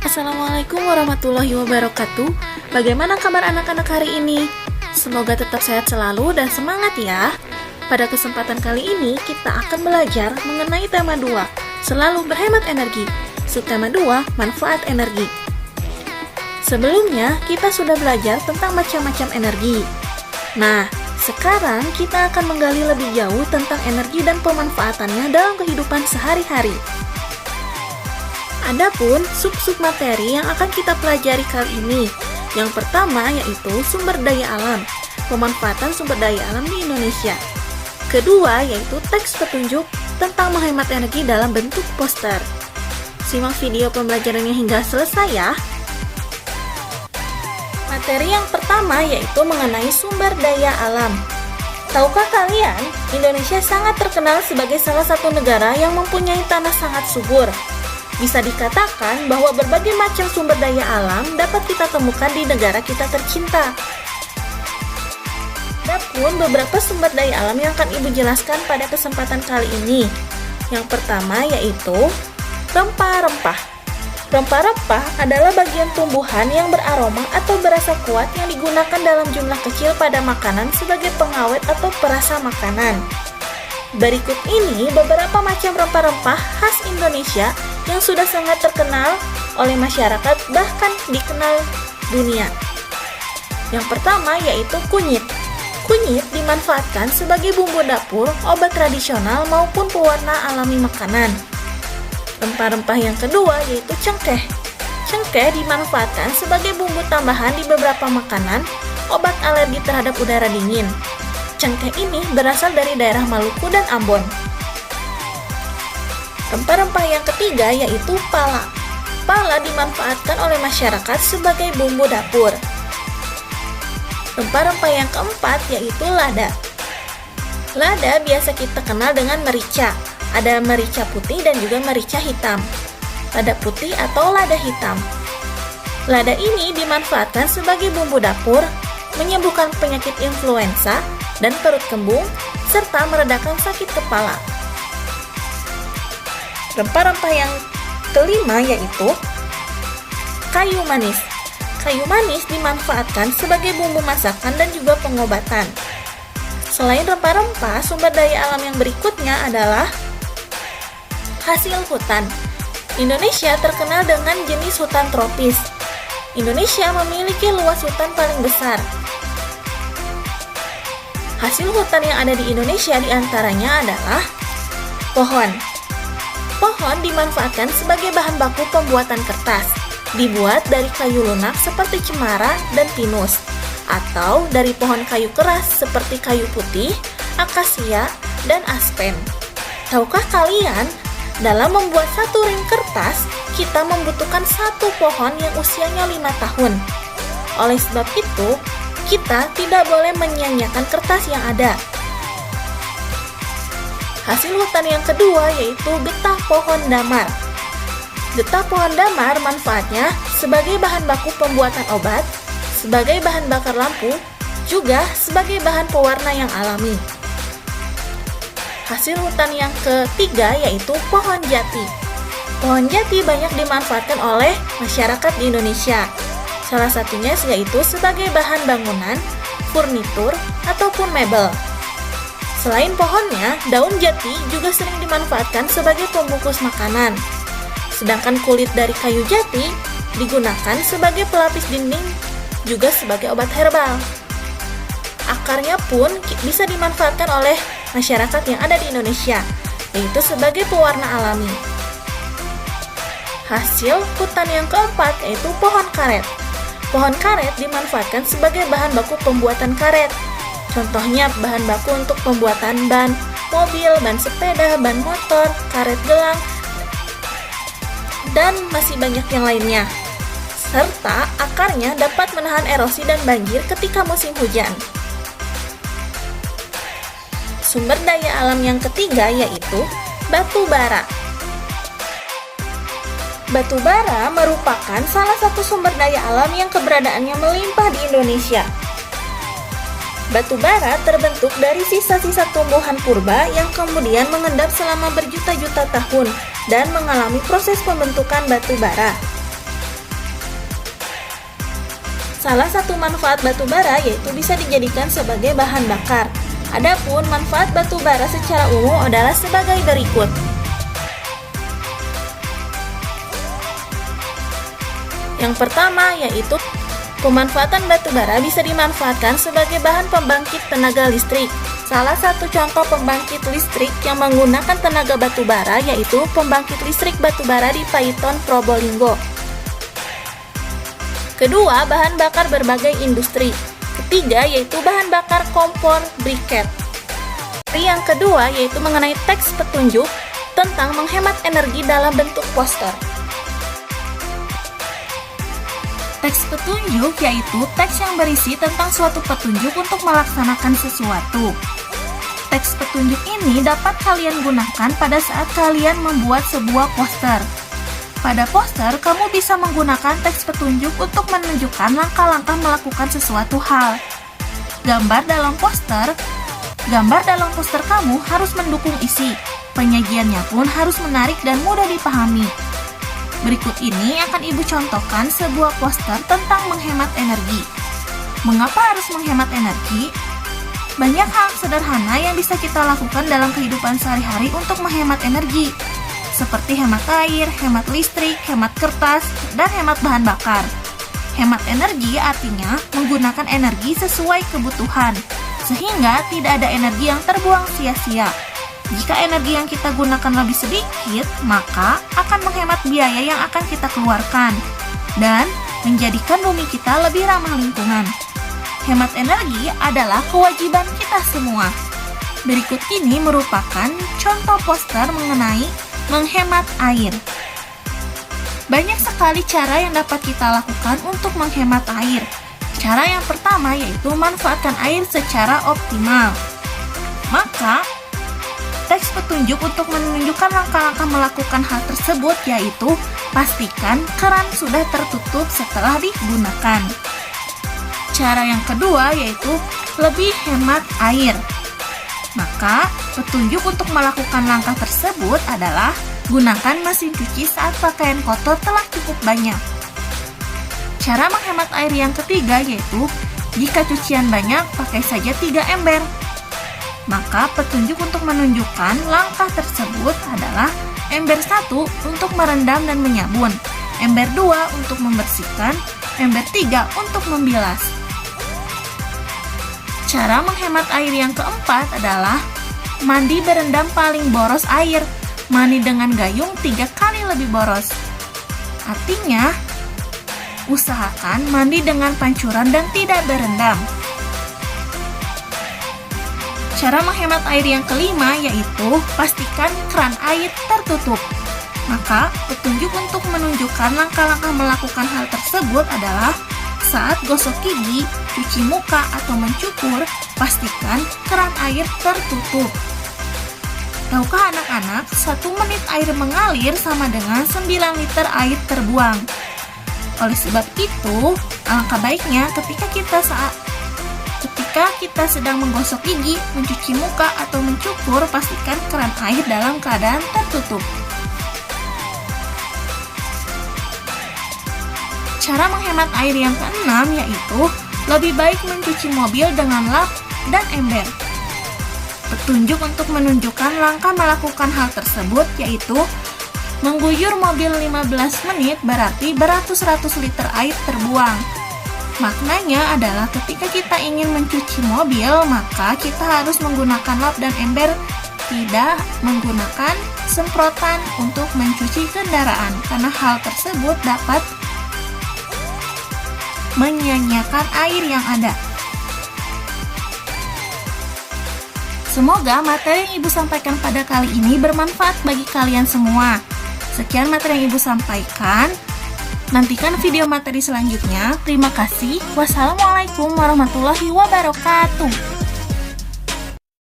Assalamualaikum warahmatullahi wabarakatuh. Bagaimana kabar anak-anak hari ini? Semoga tetap sehat selalu dan semangat ya. Pada kesempatan kali ini kita akan belajar mengenai tema 2, selalu berhemat energi. Subtema 2, manfaat energi. Sebelumnya kita sudah belajar tentang macam-macam energi. Nah, sekarang kita akan menggali lebih jauh tentang energi dan pemanfaatannya dalam kehidupan sehari-hari. Adapun sub-sub materi yang akan kita pelajari kali ini. Yang pertama yaitu sumber daya alam, pemanfaatan sumber daya alam di Indonesia. Kedua yaitu teks petunjuk tentang menghemat energi dalam bentuk poster. Simak video pembelajarannya hingga selesai ya. Materi yang pertama yaitu mengenai sumber daya alam. Tahukah kalian, Indonesia sangat terkenal sebagai salah satu negara yang mempunyai tanah sangat subur. Bisa dikatakan bahwa berbagai macam sumber daya alam dapat kita temukan di negara kita tercinta. Adapun beberapa sumber daya alam yang akan Ibu jelaskan pada kesempatan kali ini. Yang pertama yaitu rempah-rempah. Rempah-rempah adalah bagian tumbuhan yang beraroma atau berasa kuat yang digunakan dalam jumlah kecil pada makanan sebagai pengawet atau perasa makanan. Berikut ini beberapa macam rempah-rempah khas Indonesia yang sudah sangat terkenal oleh masyarakat bahkan dikenal dunia. Yang pertama yaitu kunyit. Kunyit dimanfaatkan sebagai bumbu dapur, obat tradisional maupun pewarna alami makanan. Rempah-rempah yang kedua yaitu cengkeh. Cengkeh dimanfaatkan sebagai bumbu tambahan di beberapa makanan, obat alergi terhadap udara dingin. Cengkeh ini berasal dari daerah Maluku dan Ambon. Rempah-rempah yang ketiga yaitu pala. Pala dimanfaatkan oleh masyarakat sebagai bumbu dapur. Rempah-rempah yang keempat yaitu lada. Lada biasa kita kenal dengan merica. Ada merica putih dan juga merica hitam. Lada putih atau lada hitam. Lada ini dimanfaatkan sebagai bumbu dapur, menyembuhkan penyakit influenza dan perut kembung, serta meredakan sakit kepala. Rempah-rempah yang kelima yaitu kayu manis. Kayu manis dimanfaatkan sebagai bumbu masakan dan juga pengobatan. Selain rempah-rempah, sumber daya alam yang berikutnya adalah hasil hutan. Indonesia terkenal dengan jenis hutan tropis. Indonesia memiliki luas hutan paling besar. Hasil hutan yang ada di Indonesia diantaranya adalah pohon. Pohon dimanfaatkan sebagai bahan baku pembuatan kertas. Dibuat dari kayu lunak seperti cemara dan pinus, atau dari pohon kayu keras seperti kayu putih, akasia, dan aspen. Tahukah kalian, dalam membuat satu ring kertas, kita membutuhkan satu pohon yang usianya 5 tahun. Oleh sebab itu, kita tidak boleh menyia-nyiakan kertas yang ada. Hasil hutan yang kedua yaitu getah pohon damar. Getah pohon damar manfaatnya sebagai bahan baku pembuatan obat, sebagai bahan bakar lampu, juga sebagai bahan pewarna yang alami. Hasil hutan yang ketiga yaitu pohon jati. Pohon jati banyak dimanfaatkan oleh masyarakat di Indonesia. Salah satunya yaitu sebagai bahan bangunan, furnitur, ataupun mebel. Selain pohonnya, daun jati juga sering dimanfaatkan sebagai pembungkus makanan. Sedangkan kulit dari kayu jati digunakan sebagai pelapis dinding, juga sebagai obat herbal. Akarnya pun bisa dimanfaatkan oleh masyarakat yang ada di Indonesia, yaitu sebagai pewarna alami. Hasil hutan yang keempat yaitu pohon karet. Pohon karet dimanfaatkan sebagai bahan baku pembuatan karet. Contohnya bahan baku untuk pembuatan ban mobil, ban sepeda, ban motor, karet gelang, dan masih banyak yang lainnya. Serta akarnya dapat menahan erosi dan banjir ketika musim hujan. Sumber daya alam yang ketiga yaitu batu bara. Batu bara merupakan salah satu sumber daya alam yang keberadaannya melimpah di Indonesia. Batu bara terbentuk dari sisa-sisa tumbuhan purba yang kemudian mengendap selama berjuta-juta tahun dan mengalami proses pembentukan batu bara. Salah satu manfaat batu bara yaitu bisa dijadikan sebagai bahan bakar. Adapun manfaat batu bara secara umum adalah sebagai berikut. Yang pertama yaitu pemanfaatan batu bara bisa dimanfaatkan sebagai bahan pembangkit tenaga listrik. Salah satu contoh pembangkit listrik yang menggunakan tenaga batu bara yaitu pembangkit listrik batu bara di Paiton, Probolinggo. Kedua, bahan bakar berbagai industri. Ketiga, yaitu bahan bakar kompor briket. Yang kedua, yaitu mengenai teks petunjuk tentang menghemat energi dalam bentuk poster. Teks petunjuk yaitu teks yang berisi tentang suatu petunjuk untuk melaksanakan sesuatu. Teks petunjuk ini dapat kalian gunakan pada saat kalian membuat sebuah poster. Pada poster, kamu bisa menggunakan teks petunjuk untuk menunjukkan langkah-langkah melakukan sesuatu hal. Gambar dalam poster kamu harus mendukung isi. Penyajiannya pun harus menarik dan mudah dipahami. Berikut ini akan Ibu contohkan sebuah poster tentang menghemat energi. Mengapa harus menghemat energi? Banyak hal sederhana yang bisa kita lakukan dalam kehidupan sehari-hari untuk menghemat energi, seperti hemat air, hemat listrik, hemat kertas, dan hemat bahan bakar. Hemat energi artinya menggunakan energi sesuai kebutuhan, sehingga tidak ada energi yang terbuang sia-sia. Jika energi yang kita gunakan lebih sedikit, maka akan menghemat biaya yang akan kita keluarkan, dan menjadikan bumi kita lebih ramah lingkungan. Hemat energi adalah kewajiban kita semua. Berikut ini merupakan contoh poster mengenai menghemat air. Banyak sekali cara yang dapat kita lakukan untuk menghemat air. Cara yang pertama yaitu manfaatkan air secara optimal. Maka, teks petunjuk untuk menunjukkan langkah-langkah melakukan hal tersebut yaitu pastikan keran sudah tertutup setelah digunakan. Cara yang kedua yaitu lebih hemat air. Maka, petunjuk untuk melakukan langkah tersebut adalah gunakan mesin cuci saat pakaian kotor telah cukup banyak. Cara menghemat air yang ketiga yaitu, jika cucian banyak, pakai saja 3 ember. Maka, petunjuk untuk menunjukkan langkah tersebut adalah ember 1 untuk merendam dan menyabun, ember 2 untuk membersihkan, ember 3 untuk membilas. Cara menghemat air yang keempat adalah mandi berendam paling boros air, mandi dengan gayung 3 kali lebih boros. Artinya, usahakan mandi dengan pancuran dan tidak berendam. Cara menghemat air yang kelima yaitu pastikan keran air tertutup. Maka, petunjuk untuk menunjukkan langkah-langkah melakukan hal tersebut adalah saat gosok gigi, cuci muka, atau mencukur, pastikan keran air tertutup. Tahukah anak-anak, 1 menit air mengalir sama dengan 9 liter air terbuang. Oleh sebab itu, alangkah baiknya ketika kita sedang menggosok gigi, mencuci muka, atau mencukur, pastikan keran air dalam keadaan tertutup. Cara menghemat air yang keenam yaitu lebih baik mencuci mobil dengan lap dan ember. Petunjuk untuk menunjukkan langkah melakukan hal tersebut yaitu mengguyur mobil 15 menit berarti beratus-ratus liter air terbuang. Maknanya adalah ketika kita ingin mencuci mobil, maka kita harus menggunakan lap dan ember, tidak menggunakan semprotan untuk mencuci kendaraan, karena hal tersebut dapat menyanyiakan air yang ada. Semoga materi yang Ibu sampaikan pada kali ini bermanfaat bagi kalian semua. Sekian materi yang Ibu sampaikan. Nantikan video materi selanjutnya. Terima kasih. Wassalamualaikum warahmatullahi wabarakatuh.